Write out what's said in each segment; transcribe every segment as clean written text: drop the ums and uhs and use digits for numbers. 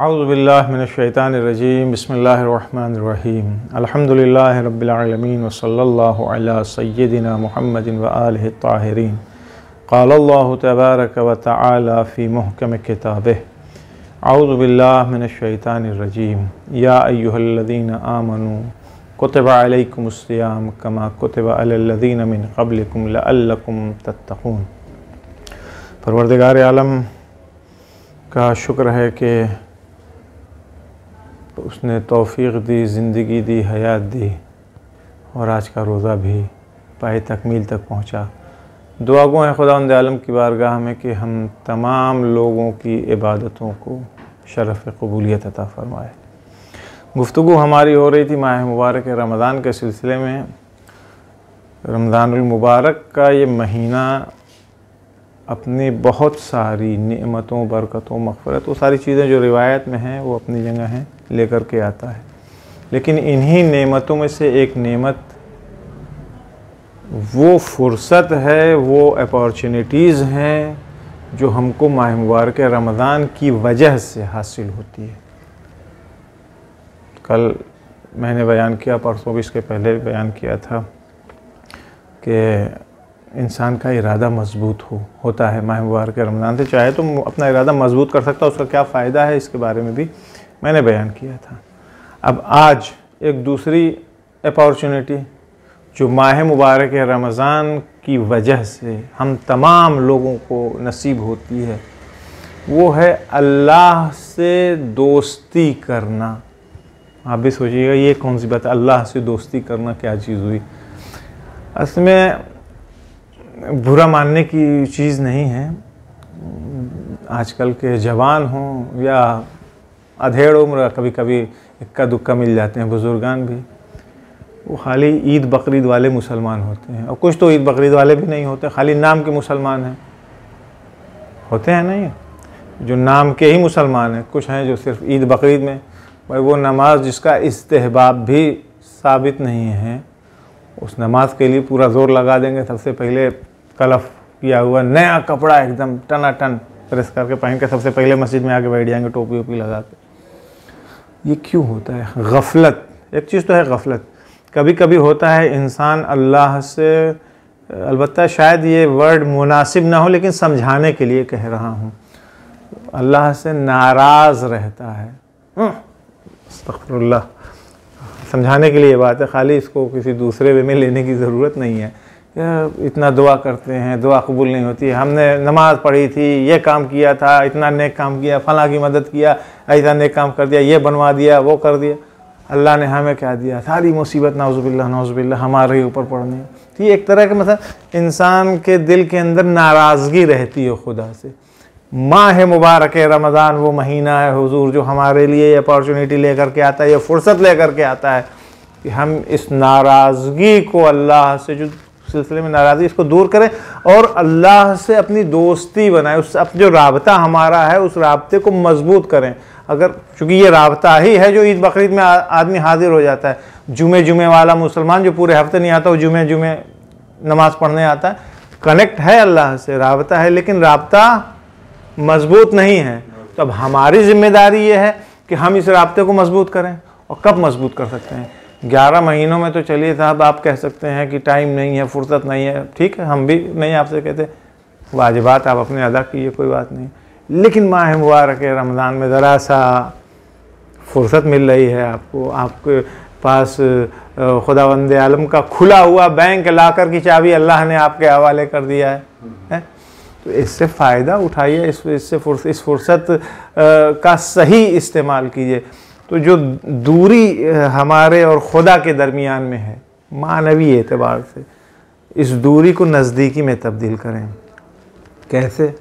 औज़ु बिल्लाहि मिनश्शैतानिर्रजीम बिस्मिल्लाहिर्रहमानिर्रहीम अल्हम्दुलिल्लाहि रब्बिल आलमीन व सल्लल्लाहु अला सय्यिदिना मुहम्मदिन व आलिहि त्ताहिरीन क़ालल्लाहु तबारक व तआला फ़ी मुहकम किताबिह औज़ु बिल्लाहि मिनश्शैतानिर्रजीम या अय्युहल्लज़ीना आमनू कुतिबा अलैकुमुस्सियाम कमा कुतिबा अलल्लज़ीना मिन क़ब्लिकुम लअल्लकुम तत्तक़ून। परवरदिगार आलम का शुक्र है कि उसने तौफ़ीक़ दी, ज़िंदगी दी, हयात दी और आज का रोज़ा भी पाए तकमील तक पहुँचा। दुआ गो है खुदावंद आलम की बारगाह में कि हम तमाम लोगों की इबादतों को शरफ़ क़बूलियत अता फ़रमाए। गुफ्तगू हमारी हो रही थी माह मुबारक रमज़ान के सिलसिले में। रमज़ानुल मुबारक का ये महीना अपनी बहुत सारी नेमतों, बरकतों, मग़फ़िरत, वो सारी चीज़ें जो रिवायत में हैं वो अपनी जगह हैं लेकर के आता है। लेकिन इन्हीं नेमतों में से एक नेमत वो फ़ुर्सत है, वो अपॉर्चुनिटीज़ हैं जो हमको माह मुबारक रमज़ान की वजह से हासिल होती है। कल मैंने बयान किया, परसों भी इसके पहले बयान किया था कि इंसान का इरादा मजबूत होता है माह मुबारक रमज़ान से। चाहे तो अपना इरादा मजबूत कर सकता है, उसका क्या फ़ायदा है इसके बारे में भी मैंने बयान किया था। अब आज एक दूसरी अपॉर्चुनिटी जो माह मुबारक रमज़ान की वजह से हम तमाम लोगों को नसीब होती है वो है अल्लाह से दोस्ती करना। आप भी सोचिएगा ये कौन सी बात है, अल्लाह से दोस्ती करना क्या चीज़ हुई। असल में बुरा मानने की चीज़ नहीं है। आजकल के जवान हों या अधेड़ उम्र, कभी कभी इक्का दुक्का मिल जाते हैं बुज़ुर्गान भी, वो खाली ईद बकरीद वाले मुसलमान होते हैं। और कुछ तो ईद बकरीद वाले भी नहीं होते, खाली नाम के मुसलमान हैं, होते हैं नहीं, जो नाम के ही मुसलमान हैं। कुछ हैं जो सिर्फ ईद बकरीद में, भाई वो नमाज जिसका इस्तेहबाब भी साबित नहीं है, उस नमाज के लिए पूरा ज़ोर लगा देंगे। सबसे पहले कलफ किया हुआ नया कपड़ा एकदम टनाटन प्रेस करके पहन के सबसे पहले मस्जिद में आके बैठ जाएंगे, टोपी वोपी लगा के। ये क्यों होता है? गफलत। एक चीज़ तो है गफलत। कभी कभी होता है इंसान अल्लाह से, अलबत्ता शायद ये वर्ड मुनासिब ना हो लेकिन समझाने के लिए कह रहा हूँ, अल्लाह से नाराज़ रहता है। अस्तग़फिरुल्लाह, समझाने के लिए ये बात है, खाली इसको किसी दूसरे वे में लेने की ज़रूरत नहीं है। इतना दुआ करते हैं, दुआ कबूल नहीं होती है, हमने नमाज़ पढ़ी थी, ये काम किया था, इतना नेक काम किया, फ़लाँ की मदद किया, ऐसा नेक काम कर दिया, ये बनवा दिया, वो कर दिया, अल्लाह ने हमें क्या दिया, सारी मुसीबत नाउज़ुबिल्लाह हमारे ऊपर पड़नी है। तो ये एक तरह के मतलब इंसान के दिल के अंदर नाराज़गी रहती है खुदा से। माह मुबारक रमज़ान वो महीना है हुजूर जो हमारे लिए ये अपॉर्चुनिटी लेकर के आता है, ये फ़ुर्सत लेकर के आता है कि हम इस नाराज़गी को, अल्लाह से जो सिलसिले में नाराज़गी, इसको दूर करें और अल्लाह से अपनी दोस्ती बनाएं। उस अब जो राबता हमारा है उस राबते को मजबूत करें। अगर चूँकि ये राबता ही है जो ईद बकरीद में आदमी हाजिर हो जाता है। जुमे वाला मुसलमान जो पूरे हफ्ते नहीं आता, वो जुमे नमाज पढ़ने आता है, कनेक्ट है अल्लाह से, राबता है, लेकिन राबता मजबूत नहीं है। तो अब हमारी जिम्मेदारी ये है कि हम इस राबते को मजबूत करें। और कब मजबूत कर सकते हैं? 11 महीनों में तो चलिए साहब आप कह सकते हैं कि टाइम नहीं है, फुर्सत नहीं है, ठीक है, हम भी नहीं आपसे कहते, वाजिबात आप अपने अदा कीजिए, कोई बात नहीं। लेकिन माह मुबारक रमज़ान में ज़रा सा फुर्सत मिल रही है आपको, आपके पास खुदावंद आलम का खुला हुआ बैंक लाकर की चाबी अल्लाह ने आपके हवाले कर दिया है? तो इससे फ़ायदा उठाइए, इस फुर्सत का सही इस्तेमाल कीजिए। तो जो दूरी हमारे और खुदा के दरमियान में है मानवी एतबार से, इस दूरी को नज़दीकी में तब्दील करें। कैसे?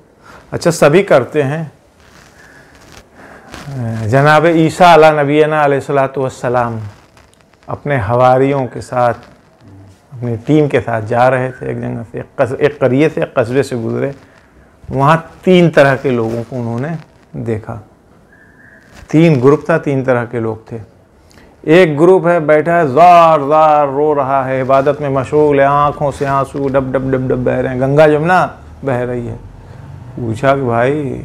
अच्छा, सभी करते हैं। जनाब ईसा अला नबीना अलैहिस्सलातु वस्सलाम अपने हवारियों के साथ, अपनी टीम के साथ जा रहे थे एक जगह से, एक करिए से, एक कस्बे से गुजरे। वहाँ 3 तरह के लोगों को उन्होंने देखा। 3 ग्रुप था, 3 तरह के लोग थे। एक ग्रुप है बैठा है, ज़ार ज़ार रो रहा है, इबादत में मशगूल है, आँखों से आंसू डब डब डब डब बह रहे हैं, गंगा जमुना बह रही है। पूछा कि भाई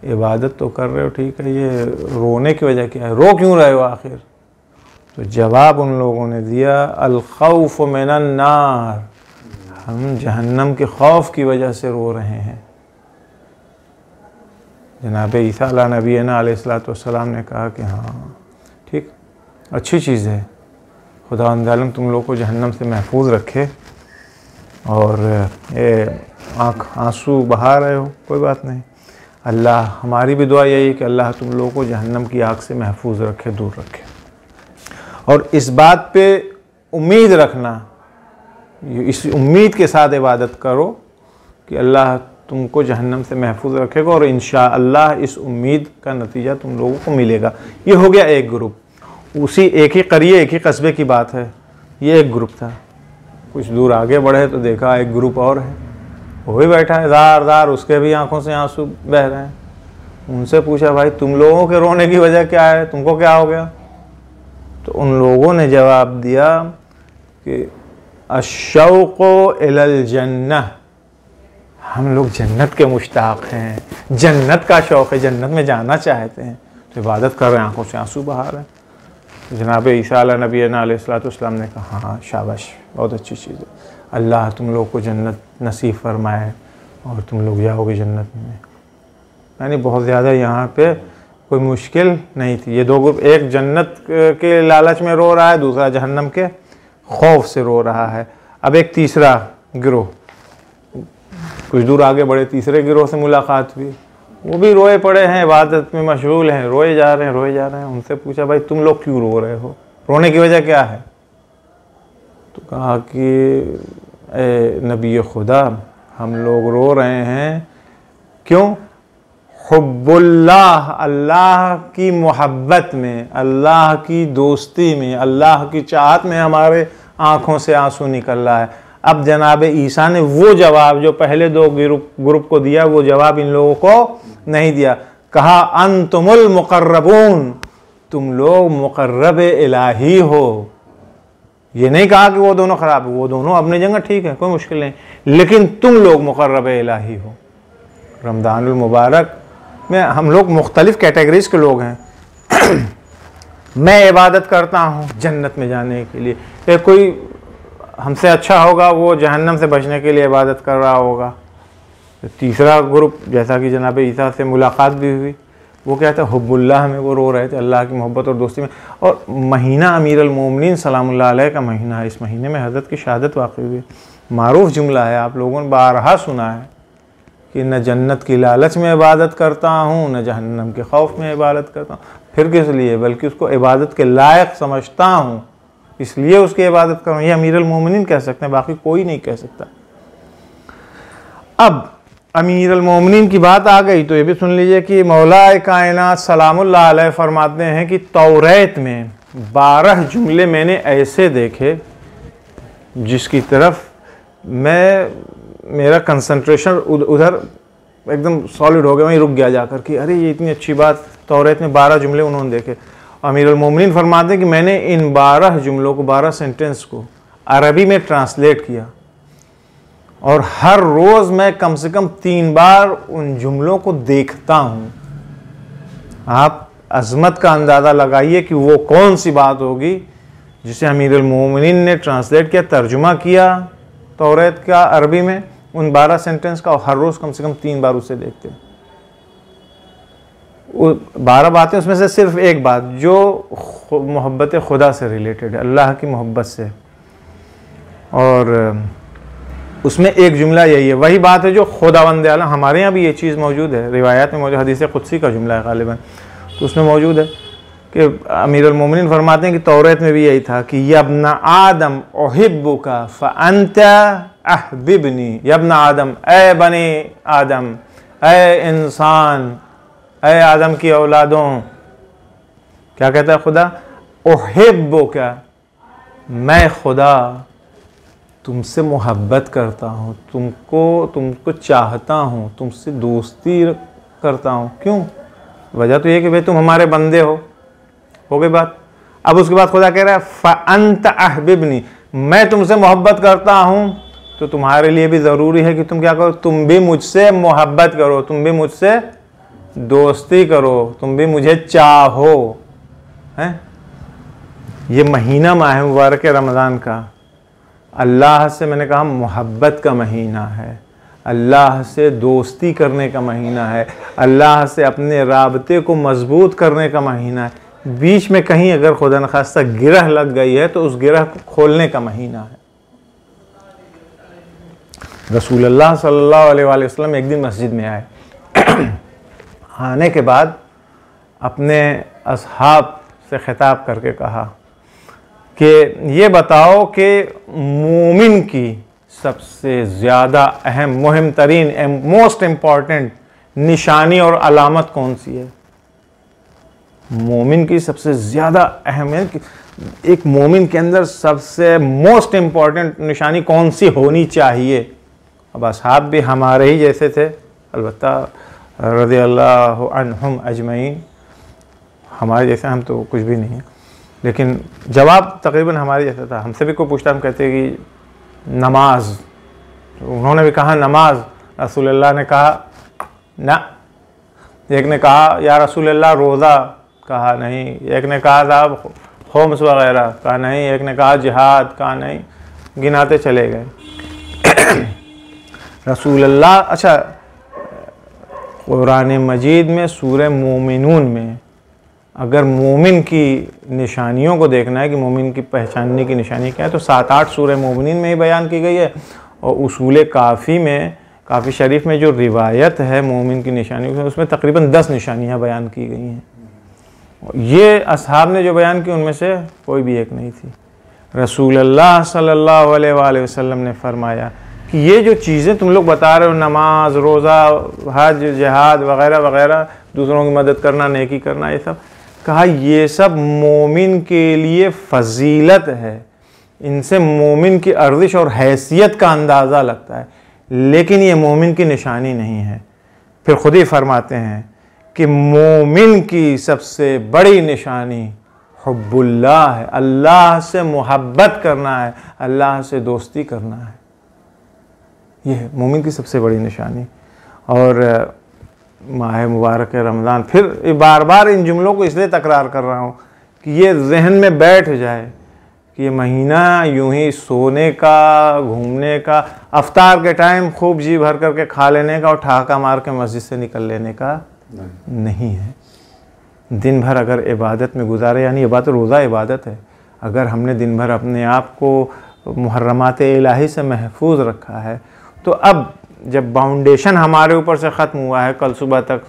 इबादत तो कर रहे हो ठीक है, ये रोने की वजह क्या है, रो क्यों रहे हो आखिर? तो जवाब उन लोगों ने दिया, अल खौफ मिनन नार, हम जहन्नम के खौफ की वजह से रो रहे हैं। जनाब ईसा अला नबीना अलैहिस्सलातु वस्सलाम ने कहा कि हाँ ठीक, अच्छी चीज़ है, खुदा तुम लोग को जहन्नम से महफूज रखे, और ये आंसू बहा रहे हो, कोई बात नहीं, अल्लाह, हमारी भी दुआ यही कि अल्लाह तुम लोगों को जहन्नम की आग से महफूज रखे, दूर रखे। और इस बात पे उम्मीद रखना, इस उम्मीद के साथ इबादत करो कि अल्लाह तुमको जहन्नम से महफूज रखेगा, और इंशाअल्लाह इस उम्मीद का नतीजा तुम लोगों को मिलेगा। ये हो गया एक ग्रुप, उसी एक ही करिए, एक ही कस्बे की बात है, ये एक ग्रुप था। कुछ दूर आगे बढ़े तो देखा एक ग्रुप और है, वो भी बैठा है ज़ार ज़ार, उसके भी आंखों से आंसू बह रहे हैं। उनसे पूछा, भाई तुम लोगों के रोने की वजह क्या है, तुमको क्या हो गया? तो उन लोगों ने जवाब दिया कि अशौक़ो इलल जन्नह, हम लोग जन्नत के मुश्ताक़ हैं, जन्नत का शौक़ है, जन्नत में जाना चाहते हैं, तो इबादत कर रहे हैं, आंखों से आंसू बहा रहे हैं। तो जनाब ईसा अला नबीना अलैहिस्सलातु वस्सलाम ने कहा, हाँ शाबाश, बहुत अच्छी चीज़ है, अल्लाह तुम लोग को जन्नत नसीब फरमाए और तुम लोग जाओगे जन्नत में। यानी बहुत ज़्यादा यहाँ पे कोई मुश्किल नहीं थी। ये दो ग्रुप, एक जन्नत के लालच में रो रहा है, दूसरा जहन्नम के खौफ से रो रहा है। अब एक तीसरा गिरोह, कुछ दूर आगे बढ़े, तीसरे गिरोह से मुलाकात हुई, वो भी रोए पड़े हैं, इबादत में मशगूल हैं, रोए जा रहे हैं, रोए जा रहे हैं। उनसे पूछा, भाई तुम लोग क्यों रो रहे हो, रोने की वजह क्या है? तो कहा कि ए नबी खुदा, हम लोग रो रहे हैं, क्यों? हुब्बुल्लाह, अल्लाह की मोहब्बत में, अल्लाह की दोस्ती में, अल्लाह की चाहत में हमारे आँखों से आंसू निकल रहा है। अब जनाब ईसा ने वो जवाब जो पहले दो ग्रुप को दिया, वो जवाब इन लोगों को नहीं दिया। कहा, अंतुमुल मुकर्रबून, तुम लोग मुकर्रब इलाही हो। ये नहीं कहा कि वो दोनों खराब है, वो दोनों अपनी जगह ठीक है, कोई मुश्किल नहीं, लेकिन तुम लोग मुकर्रब इलाही हो। रमज़ानुल मुबारक में हम लोग मुख्तलिफ कैटेगरीज के लोग हैं। मैं इबादत करता हूँ जन्नत में जाने के लिए, या कोई हमसे अच्छा होगा वो जहन्नम से बचने के लिए इबादत कर रहा होगा। तो तीसरा ग्रुप, जैसा कि जनाब ईसा से मुलाकात भी हुई, वो क्या था, हुब्बुल्लाह में वो रो रहे थे, अल्लाह की मोहब्बत और दोस्ती में। और महीना अमीरुल मोमिनीन सलामुल्लाह अलैह का महीना है, इस महीने में हज़रत की शहादत वाक़ई हुई। मारूफ जुमला है, आप लोगों ने बारहा सुना है कि न जन्नत की लालच में इबादत करता हूँ, न जहन्नम के खौफ में इबादत करता हूँ। फिर किस लिए? बल्कि उसको इबादत के लायक समझता हूँ, इसलिए उसकी इबादत करूँ। ये अमीरुल मोमिनीन कह सकते हैं, बाकी कोई नहीं कह सकता। अब अमीरुल मोमिनीन की बात आ गई तो ये भी सुन लीजिए कि मौला कायनात सलामुल्लाह अलैह फरमाते हैं कि तौरात में 12 जुमले मैंने ऐसे देखे जिसकी तरफ मेरा कंसंट्रेशन उधर एकदम सॉलिड हो गया, वहीं रुक गया जाकर कि अरे ये इतनी अच्छी बात, तौरात में 12 जुमले उन्होंने देखे। अमीरुल मोमिनीन फरमाते हैं कि मैंने इन 12 जुमलों को, 12 सेंटेंस को अरबी में ट्रांसलेट किया, और हर रोज़ मैं कम से कम 3 बार उन जुमलों को देखता हूँ। आप अज़मत का अंदाज़ा लगाइए कि वो कौन सी बात होगी जिसे अमीरुल मोमिनीन ने ट्रांसलेट किया, तर्जुमा किया तौरात का अरबी में, उन 12 सेंटेंस का, और हर रोज़ कम से कम 3 बार उसे देखते। वो 12 बातें, उसमें से सिर्फ एक बात जो मोहब्बत खुदा से रिलेटेड है, अल्लाह की मोहब्बत से, और उसमें एक जुमला यही है, वही बात है जो खुदावंद आलम, हमारे यहाँ भी ये चीज़ मौजूद है, रिवायात में मौजूद, हदीस कुदसी का जुमला है गालिबन, तो उसमें मौजूद है कि अमीरुल मोमिनीन फरमाते हैं कि तौरात में भी यही था कि यब्ना आदम उहिब्बुका फअंता अहबिबनी, यब्ना आदम, ए बनी आदम, ए इंसान, ए आदम की औलादों, क्या कहता है खुदा, उहिब्बुका, मैं खुदा तुमसे मोहब्बत करता हूँ, तुमको चाहता हूँ, तुमसे दोस्ती करता हूँ। क्यों? वजह तो ये कि भाई तुम हमारे बंदे हो गई बात। अब उसके बाद खुदा कह रहा है फ़अंत अहबिबनी, मैं तुमसे मोहब्बत करता हूँ, तो तुम्हारे लिए भी ज़रूरी है कि तुम क्या करो, तुम भी मुझसे मोहब्बत करो, तुम भी मुझसे दोस्ती करो, तुम भी मुझे चाहो। हैं? ये महीना माह मुबारक रमज़ान का अल्लाह से, मैंने कहा, मोहब्बत का महीना है, अल्लाह से दोस्ती करने का महीना है, अल्लाह से अपने राबते को मजबूत करने का महीना है। बीच में कहीं अगर खुदा न खास्ता गिरह लग गई है तो उस गिरह को खोलने का महीना है। रसूलुल्लाह सल्लल्लाहु अलैहि वसल्लम एक दिन मस्जिद में आए। आने के बाद अपने असहाब से खिताब करके कहा कि ये बताओ कि मोमिन की सबसे ज़्यादा अहम, मुहिम तरीन, मोस्ट इम्पॉर्टेंट निशानी और अलामत कौन सी है? मोमिन की सबसे ज़्यादा अहम है कि एक मोमिन के अंदर सबसे मोस्ट इम्पॉर्टेंट निशानी कौन सी होनी चाहिए? अब असहाब भी हमारे ही जैसे थे, अलबत्ता रज़ियल्लाहु अन्हुम अजमईन, हमारे जैसे हम तो कुछ भी नहीं है, लेकिन जवाब तकरीबन हमारे जैसा था। हमसे भी कोई पूछता, हम कहते कि नमाज, तो उन्होंने भी कहा नमाज, रसूलुल्लाह ने कहा ना। एक ने कहा या रसूलुल्लाह रोज़ा, कहा नहीं। एक ने कहा साहब होम्स वगैरह, कहा नहीं। एक ने कहा जिहाद, कहा नहीं। गिनाते चले गए। रसूलुल्लाह, अच्छा, कुरान मजीद में सूरह मोमिनून में अगर मोमिन की निशानियों को देखना है कि मोमिन की पहचानने की निशानी क्या है, तो 7-8 सूरह मोमिनीन में ही बयान की गई है। और उसूल काफ़ी में, काफ़ी शरीफ में जो रिवायत है मोमिन की निशानियों की, उसमें तकरीबन 10 निशानियाँ बयान की गई हैं। ये असहाब ने जो बयान की उनमें से कोई भी एक नहीं थी। रसूलुल्लाह सल्लल्लाहु अलैहि वसल्लम ने फरमाया कि ये जो चीज़ें तुम लोग बता रहे हो, नमाज, रोज़ा, हज, जिहाद वगैरह वगैरह, दूसरों की मदद करना, नेकी करना, ये सब, कहा ये सब मोमिन के लिए फजीलत है, इनसे मोमिन की अर्जिश और हैसियत का अंदाज़ा लगता है, लेकिन ये मोमिन की निशानी नहीं है। फिर खुद ही फरमाते हैं कि मोमिन की सबसे बड़ी निशानी हुब्बुल्लाह है, अल्लाह से मोहब्बत करना है, अल्लाह से दोस्ती करना है। ये है मोमिन की सबसे बड़ी निशानी। और माह मुबारक रमज़ान, फिर बार बार इन जुमलों को इसलिए तकरार कर रहा हूँ कि ये जहन में बैठ जाए कि ये महीना यूं ही सोने का, घूमने का, अफ्तार के टाइम खूब जी भर करके खा लेने का और ठहाका मार के मस्जिद से निकल लेने का नहीं है। दिन भर अगर इबादत में गुजारे, यानी इबादत, रोज़ा इबादत है, अगर हमने दिन भर अपने आप को मुहर्रमात इलाही से महफूज रखा है, तो अब जब बाउंडेशन हमारे ऊपर से ख़त्म हुआ है कल सुबह तक,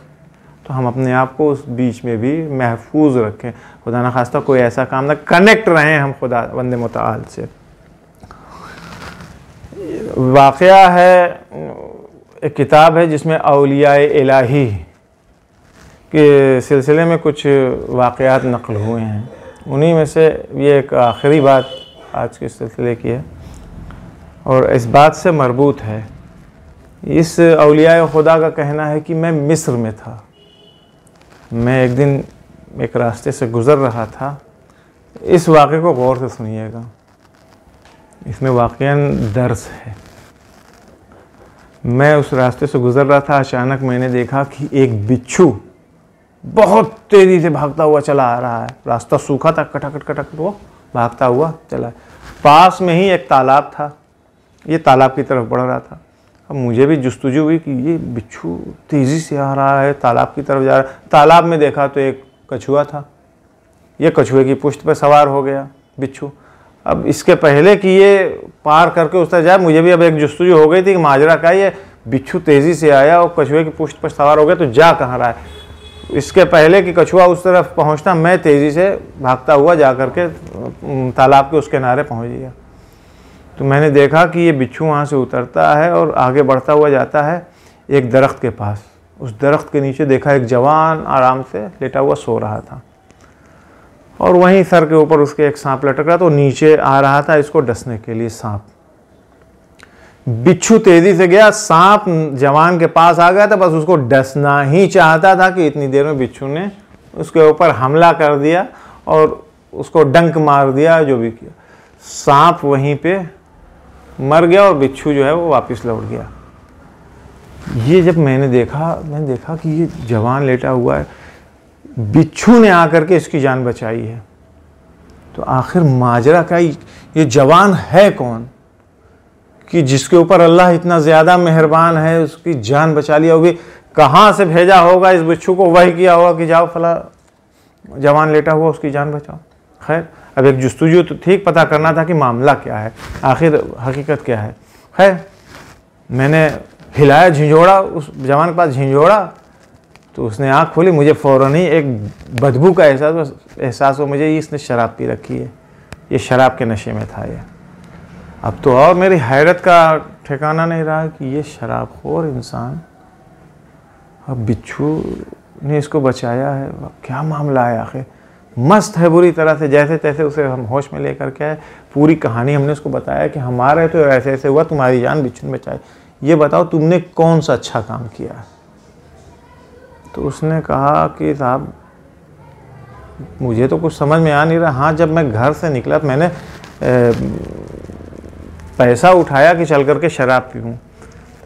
तो हम अपने आप को उस बीच में भी महफूज रखें, खुदा न खास्ता कोई ऐसा काम ना, कनेक्ट रहें हम खुदा बंदे मुताल से। वाक़या है, एक किताब है जिसमें औलियाए इलाही के सिलसिले में कुछ वाक़यात नक़ल हुए हैं। उन्हीं में से ये एक आखिरी बात आज के सिलसिले की है और इस बात से मरबूत है। इस औलियाए खुदा का कहना है कि मैं मिस्र में था, मैं एक दिन एक रास्ते से गुज़र रहा था। इस वाक़े को गौर से सुनिएगा, इसमें वाक़ईन दर्स है। मैं उस रास्ते से गुज़र रहा था, अचानक मैंने देखा कि एक बिच्छू बहुत तेज़ी से भागता हुआ चला आ रहा है। रास्ता सूखा था, खटाखट खटाखट वो भागता हुआ चला। पास में ही एक तालाब था, ये तालाब की तरफ बढ़ रहा था। अब मुझे भी जुस्तुजू हुई कि ये बिच्छू तेज़ी से आ रहा है, तालाब की तरफ जा रहा है। तालाब में देखा तो एक कछुआ था, ये कछुए की पुश्त पर सवार हो गया बिच्छू। अब इसके पहले कि ये पार करके उस तरफ जाए, मुझे भी अब एक जुस्तुजू हो गई थी कि माजरा क्या, ये बिच्छू तेज़ी से आया और कछुए की पुश्त पर सवार हो गया तो जा कहाँ रहा है। इसके पहले कि कछुआ उस तरफ पहुंचता, मैं तेज़ी से भागता हुआ जा कर के तालाब के उस किनारे पहुंच गया। तो मैंने देखा कि ये बिच्छू वहाँ से उतरता है और आगे बढ़ता हुआ जाता है एक दरख्त के पास। उस दरख्त के नीचे देखा एक जवान आराम से लेटा हुआ सो रहा था और वहीं सर के ऊपर उसके एक सांप लटक रहा, तो नीचे आ रहा था इसको डसने के लिए सांप। बिच्छू तेजी से गया, सांप जवान के पास आ गया था, बस उसको डसना ही चाहता था कि इतनी देर में बिच्छू ने उसके ऊपर हमला कर दिया और उसको डंक मार दिया, जो भी किया। सांप वहीं पे मर गया और बिच्छू जो है वो वापस लौट गया। ये जब मैंने देखा कि ये जवान लेटा हुआ है, बिच्छू ने आकर के इसकी जान बचाई है। तो आखिर माजरा क्या, ये जवान है कौन कि जिसके ऊपर अल्लाह इतना ज़्यादा मेहरबान है, उसकी जान बचा लिया होगी। कहाँ से भेजा होगा इस बिच्छू को, वही किया होगा कि जाओ फला जवान लेटा हुआ उसकी जान बचाओ। खैर, अब एक जुस्तुजू तो ठीक पता करना था कि मामला क्या है, आखिर हकीकत क्या है। खैर, मैंने हिलाया, झिंझोड़ा, उस जवान के पास झिंझोड़ा तो उसने आँख खोली। मुझे फ़ौरन ही एक बदबू का एहसास हो, मुझे इसने शराब पी रखी है, ये शराब के नशे में था ये। अब तो और मेरी हैरत का ठिकाना नहीं रहा कि ये शराबखोर इंसान, अब बिच्छू ने इसको बचाया है, क्या मामला है आखिर। मस्त है बुरी तरह से, जैसे तैसे उसे हम होश में लेकर के आए। पूरी कहानी हमने उसको बताया कि हमारे तो ऐसे ऐसे हुआ, तुम्हारी जान बिच्छू ने बचाई, ये बताओ तुमने कौन सा अच्छा काम किया। तो उसने कहा कि साहब मुझे तो कुछ समझ में आ नहीं रहा। हाँ, जब मैं घर से निकला मैंने पैसा उठाया कि चल करके शराब पीऊँ।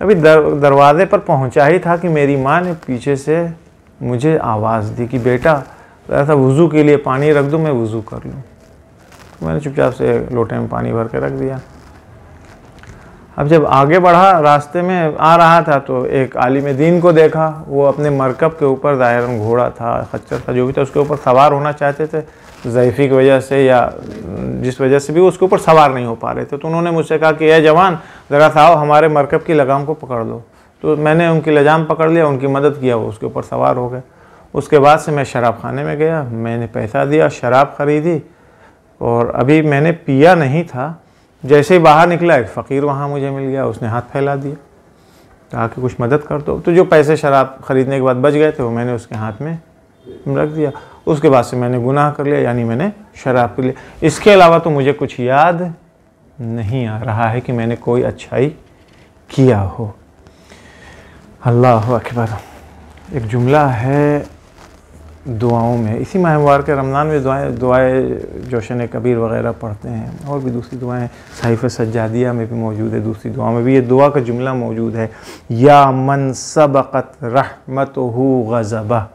अभी दरवाजे पर पहुंचा ही था कि मेरी माँ ने पीछे से मुझे आवाज़ दी कि बेटा ऐसा वज़ू के लिए पानी रख दो, मैं वज़ू कर लूँ। तो मैंने चुपचाप से लोटे में पानी भर के रख दिया। अब जब आगे बढ़ा, रास्ते में आ रहा था तो एक आलिम दीन को देखा। वो अपने मरकब के ऊपर, ज़ाहिरन घोड़ा था, खच्चर था, जो भी था, उसके ऊपर सवार होना चाहते थे। ज़ैफ़ी की वजह से या जिस वजह से भी उसके ऊपर सवार नहीं हो पा रहे थे। तो उन्होंने मुझसे कहा कि ये जवान ज़रा सा आओ, हमारे मरकब की लगाम को पकड़ लो। तो मैंने उनकी लगाम पकड़ लिया, उनकी मदद किया, वो उसके ऊपर सवार हो गए। उसके बाद से मैं शराब खाने में गया, मैंने पैसा दिया, शराब ख़रीदी, और अभी मैंने पिया नहीं था। जैसे ही बाहर निकला एक फ़कीर वहाँ मुझे मिल गया, उसने हाथ फैला दिया, कहा कि कुछ मदद कर दो। तो जो पैसे शराब ख़रीदने के बाद बच गए थे वो मैंने उसके हाथ में रख दिया। उसके बाद से मैंने गुनाह कर लिया, यानी मैंने शराब पी लिया। इसके अलावा तो मुझे कुछ याद नहीं आ रहा है कि मैंने कोई अच्छाई किया हो। अल्लाह अकबर। एक जुमला है दुआओं में, इसी माह मुबारक के रमज़ान में दुआएं जोशन कबीर वग़ैरह पढ़ते हैं, और भी दूसरी दुआएं सहीफ़ सज्जादिया में भी मौजूद है। दूसरी दुआओं में भी ये दुआ का जुमला मौजूद है, या मन सबक़त रहमतहू ग़ज़बह,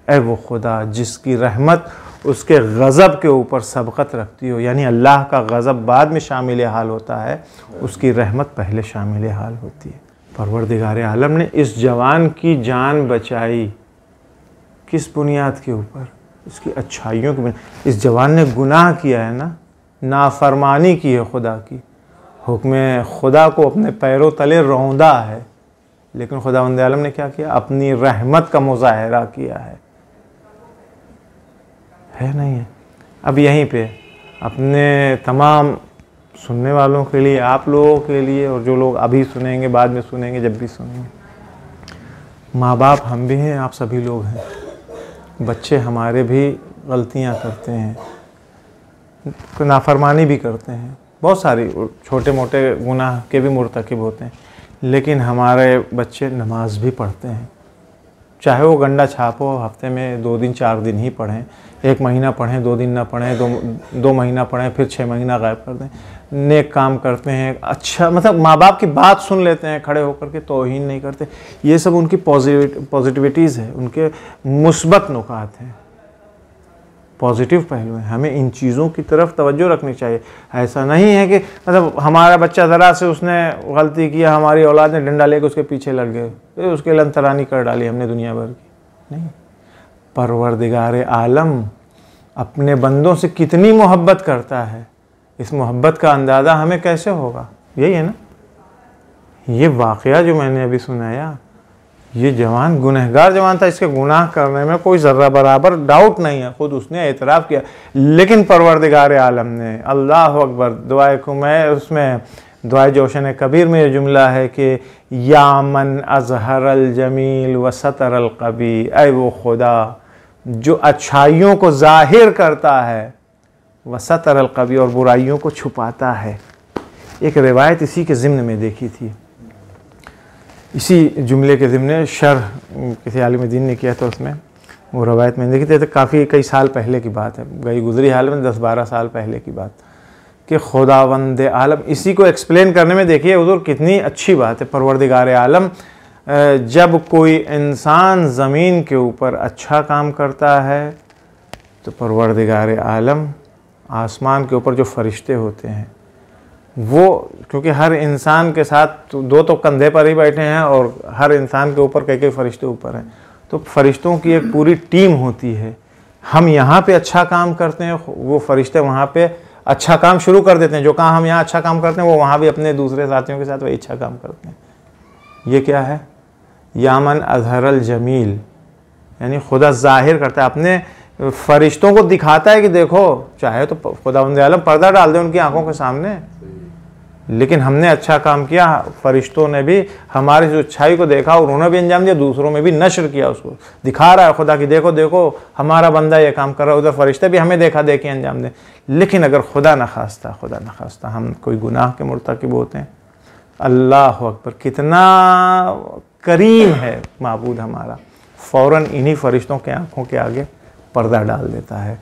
ऐ वो खुदा जिसकी रहमत उसके गज़ब के ऊपर सबक़त रखती हो। यानी अल्लाह का गज़ब बाद में शामिल हाल होता है, उसकी रहमत पहले शामिल हाल होती है। परवरदिगार आलम ने इस जवान की जान बचाई, किस बुनियाद के ऊपर? इसकी अच्छाइयों के बुनियाद। इस जवान ने गुनाह किया है ना, नाफरमानी की है खुदा की, हुक्म खुदा को अपने पैरों तले रौंदा है, लेकिन खुदावंद आलम ने क्या किया? अपनी रहमत का मुज़ाहरा किया है नहीं है। अब यहीं पे अपने तमाम सुनने वालों के लिए, आप लोगों के लिए, और जो लोग अभी सुनेंगे, बाद में सुनेंगे, जब भी सुनेंगे, माँ बाप हम भी हैं, आप सभी लोग हैं। बच्चे हमारे भी गलतियाँ करते हैं, नाफरमानी भी करते हैं, बहुत सारी छोटे मोटे गुनाह के भी मुर्तकिब होते हैं, लेकिन हमारे बच्चे नमाज भी पढ़ते हैं। चाहे वो गंडा छाप हो, हफ्ते में 2 दिन 4 दिन ही पढ़ें, 1 महीना पढ़ें, 2 दिन ना पढ़ें, 2 महीना पढ़ें, फिर 6 महीना गायब कर दें। नेक काम करते हैं, अच्छा, मतलब माँ बाप की बात सुन लेते हैं खड़े होकर के, तौहीन नहीं करते। ये सब उनकी पॉजिटिविटीज़ है, उनके मुस्बत नुकात हैं, पॉजिटिव पहलू हैं। हमें इन चीज़ों की तरफ तवज्जो रखनी चाहिए। ऐसा नहीं है कि मतलब हमारा बच्चा ज़रा से उसने गलती किया, हमारी औलाद ने डंडा लेकर उसके पीछे लग गए, तो उसके लंतरानी कर डाली हमने दुनिया भर की। नहीं, परवरदिगार आलम अपने बंदों से कितनी मोहब्बत करता है, इस मोहब्बत का अंदाज़ा हमें कैसे होगा? यही है ना। ये वाक़या जो मैंने अभी सुनाया, ये जवान गुनहगार जवान था, इसके गुनाह करने में कोई ज़र्रा बराबर डाउट नहीं है, ख़ुद उसने एतराफ़ किया, लेकिन परवरदिगार आलम ने, अल्लाह अकबर, दुआए को मैं उसमें दुआए जोशन कबीर में ये जुमला है कि या मन अज़हरल जमील व सतरल कबी, ऐ वो खुदा जो अच्छाइयों को ज़ाहिर करता है, व सतरल कबी, और बुराइयों को छुपाता है। एक रिवायत इसी के ज़िम्न में देखी थी, इसी जुमले के ज़िम्न शरह किसी आलिम दीन ने किया था, उसमें वो रवायत मैंने देखी थी। तो काफ़ी कई साल पहले की बात है, गई गुजरी हाल में 10-12 साल पहले की बात, कि खुदावंद आलम, इसी को एक्सप्लेन करने में देखिए हुज़ूर कितनी अच्छी बात है। परवरदिगार आलम जब कोई इंसान ज़मीन के ऊपर अच्छा काम करता है तो परवरदिगार आलम आसमान के ऊपर जो फरिश्ते होते हैं वो, क्योंकि हर इंसान के साथ दो तो कंधे पर ही बैठे हैं और हर इंसान के ऊपर कई कई फरिश्ते ऊपर हैं, तो फरिश्तों की एक पूरी टीम होती है। हम यहाँ पे अच्छा काम करते हैं, वो फरिश्ते वहाँ पे अच्छा काम शुरू कर देते हैं। जो काम हम यहाँ अच्छा काम करते हैं वो वहाँ भी अपने दूसरे साथियों के साथ वही अच्छा काम करते हैं। ये क्या है? यामन अजहरल जमील, यानी खुदा जाहिर करता है, अपने फरिश्तों को दिखाता है कि देखो, चाहे तो खुदावंद आलम पर्दा डाल दे उनकी आंखों के सामने, लेकिन हमने अच्छा काम किया, फरिश्तों ने भी हमारी इस अच्छाई को देखा और उन्होंने भी अंजाम दिया, दूसरों में भी नश्र किया, उसको दिखा रहा है खुदा कि देखो देखो हमारा बंदा ये काम कर रहा है। उधर फरिश्ते भी हमें देखा देखी अंजाम दें। लेकिन अगर खुदा न खास्ता हम कोई गुनाह के मुर्तकिब होते हैं, अल्लाह अकबर, कितना करीम है माबूद हमारा, फ़ौरन इन्हीं फरिश्तों के आँखों के आगे पर्दा डाल देता है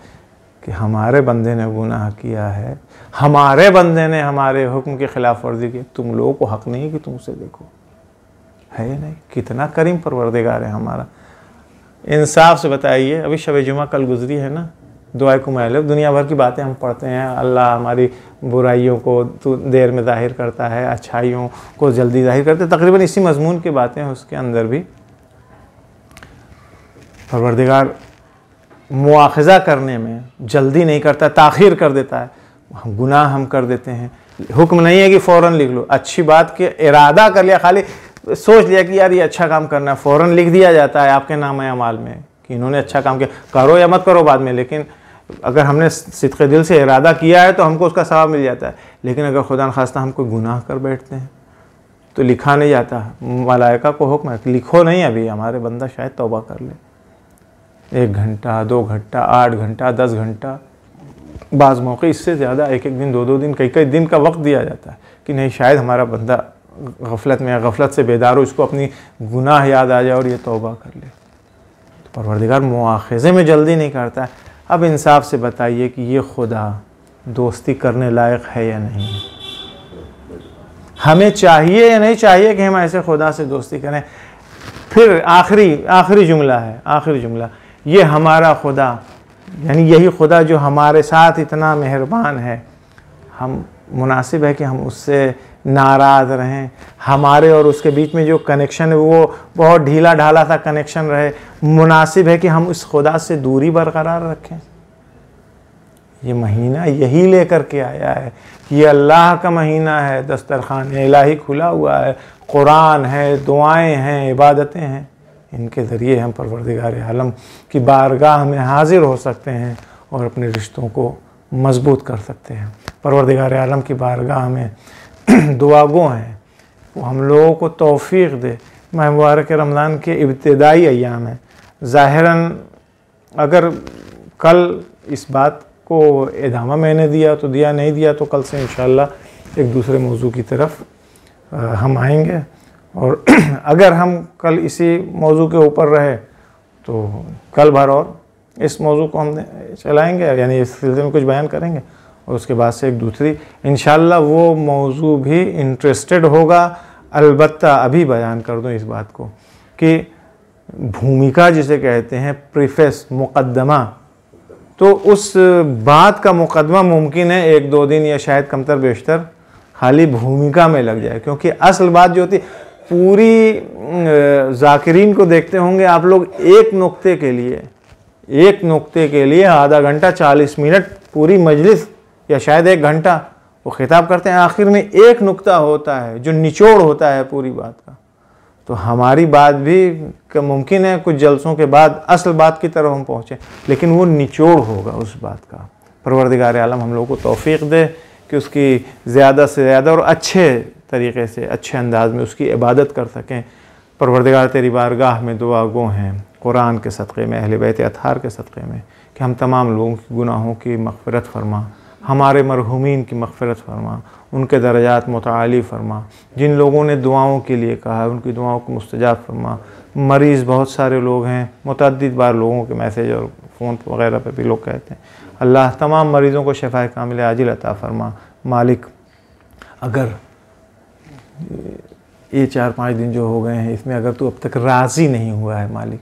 कि हमारे बंदे ने गुनाह किया है, हमारे बंदे ने हमारे हुक्म की खिलाफ वर्जी की, तुम लोगों को हक नहीं कि तुम उसे देखो। है या नहीं? कितना करीम परवरदिगार है हमारा। इंसाफ से बताइए, अभी शब जुमा कल गुजरी है ना, दुआ कुमैल, दुनिया भर की बातें हम पढ़ते हैं, अल्लाह हमारी बुराइयों को तो देर में ज़ाहिर करता है, अच्छाइयों को जल्दी ज़ाहिर करता है, तकरीबन इसी मजमून की बातें हैं। उसके अंदर भी परवरदिगार मुआखज़ा करने में जल्दी नहीं करता, ताख़ीर कर देता है। हम गुनाह हम कर देते हैं, हुक्म नहीं है कि फ़ौरन लिख लो, अच्छी बात के इरादा कर लिया, खाली सोच लिया कि यार ये अच्छा काम करना है, फ़ौरन लिख दिया जाता है आपके नाम अमाल में कि इन्होंने अच्छा काम किया, करो या मत करो बाद में। लेकिन अगर हमने सिद्क़े दिल से इरादा किया है तो हमको उसका सवाब मिल जाता है। लेकिन अगर खुदा न खास्ता हम कोई गुनाह कर बैठते हैं तो लिखा नहीं जाता। मलाइका को हुक्म है, लिखो नहीं, अभी हमारे बंदा शायद तौबा कर ले। 1 घंटा, 2 घंटा, 8 घंटा, 10 घंटा, बाज़ मौके इससे ज़्यादा, एक दिन, 2 दिन, कई दिन का वक्त दिया जाता है कि नहीं, शायद हमारा बंदा गफलत में, गफलत से बेदार हो, इसको अपनी गुनाह याद आ जाए और ये तौबा कर ले। तो परवरदिगार मुआख़ज़े में जल्दी नहीं करता है। अब इंसाफ से बताइए कि ये खुदा दोस्ती करने लायक है या नहीं? हमें चाहिए या नहीं चाहिए कि हम ऐसे खुदा से दोस्ती करें? फिर आखिरी जुमला है, आखिरी जुमला, ये हमारा खुदा, यानी यही खुदा जो हमारे साथ इतना मेहरबान है, हम मुनासिब है कि हम उससे नाराज़ रहें? हमारे और उसके बीच में जो कनेक्शन है वो बहुत ढीला ढाला सा कनेक्शन रहे? मुनासिब है कि हम इस खुदा से दूरी बरकरार रखें? ये महीना यही लेकर के आया है कि ये अल्लाह का महीना है, दस्तरखान इलाही खुला हुआ है, कुरान है, दुआएं हैं, इबादतें हैं, इनके ज़रिए हम परवरदिगार आलम की बारगाह में हाजिर हो सकते हैं और अपने रिश्तों को मजबूत कर सकते हैं। परवरदिगार आलम की बारगाह में दुआ गो हैं, वो हम लोगों को तौफीक दे। माह मुबारक रमज़ान के इब्तिदाई अय्याम है, ज़ाहिरन अगर कल इस बात को इदामा मैंने दिया तो दिया, नहीं दिया तो कल से इंशाअल्लाह एक दूसरे मौजू की तरफ हम आएंगे। और अगर हम कल इसी मौजू के ऊपर रहे तो कल भर और इस मौजू को हम चलाएंगे, यानी इस सिलसिले में कुछ बयान करेंगे और उसके बाद से एक दूसरी इंशाअल्लाह वो मौजू भी इंटरेस्टेड होगा। अलबत्ता अभी बयान कर दूं इस बात को कि भूमिका जिसे कहते हैं, प्रीफेस, मुकद्दमा, तो उस बात का मुकदमा मुमकिन है 1-2 दिन या शायद कमतर बेशतर खाली भूमिका में लग जाए, क्योंकि असल बात जो होती पूरी ज़ाकिरीन को देखते होंगे आप लोग, एक नुक्ते के लिए आधा घंटा 40 मिनट पूरी मजलिस या शायद 1 घंटा वो खिताब करते हैं, आखिर में एक नुक्ता होता है जो निचोड़ होता है पूरी बात का। तो हमारी बात भी मुमकिन है कुछ जलसों के बाद असल बात की तरफ हम पहुँचें, लेकिन वो निचोड़ होगा उस बात का। परवरदिगार आलम हम लोगों को तौफीक दे कि उसकी ज़्यादा से ज़्यादा और अच्छे तरीक़े से, अच्छे अंदाज में उसकी इबादत कर सकें। परवरदिगार तेरी बारगाह में दुआ गो हैं कुरान के सदक़े में, अहले बैत अतहार के सदक़े में, कि हम तमाम लोगों की गुनाहों की मग़फ़िरत फ़रमा, हमारे मरहूमीन की मग़फ़िरत फ़रमा, उनके दर्जात मुतआली फ़रमा। जिन लोगों ने दुआओं के लिए कहा है उनकी दुआओं को मुस्तजाब फ़रमा। मरीज़ बहुत सारे लोग हैं, मुतअद्दिद बार लोगों के मैसेज और फ़ोन वगैरह पर भी लोग कहते हैं, अल्लाह तमाम मरीज़ों को शिफ़ाए कामिल आजिल अता फ़रमा। मालिक, अगर ये 4-5 दिन जो हो गए हैं इसमें अगर तू अब तक राज़ी नहीं हुआ है मालिक,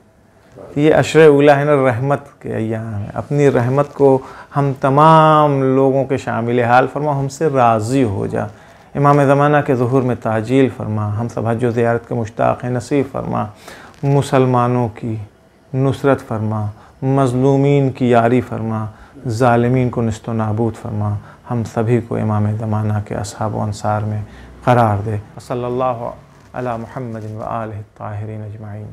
तो ये अशर उला है ना, रहमत के अय्याम है। अपनी रहमत को हम तमाम लोगों के शामिल हाल फरमा, हमसे राज़ी हो जा। इमाम ज़माना के ज़ुहूर में ताजील फरमा, हम सब हज व ज़ियारत के मुश्ताक़ हैं, नसीब फरमा। मुसलमानों की नुसरत फरमा, मज़लूमीन की यारी फरमा, ज़ालिमीन को निस्तो नाबूद फरमा। हम सभी को इमाम ज़माना के अस्हाब व अंसार में क़रार दे। सल्लल्लाहु अला मुहम्मदिन व आलिहि ताहिरीन अजमाइन।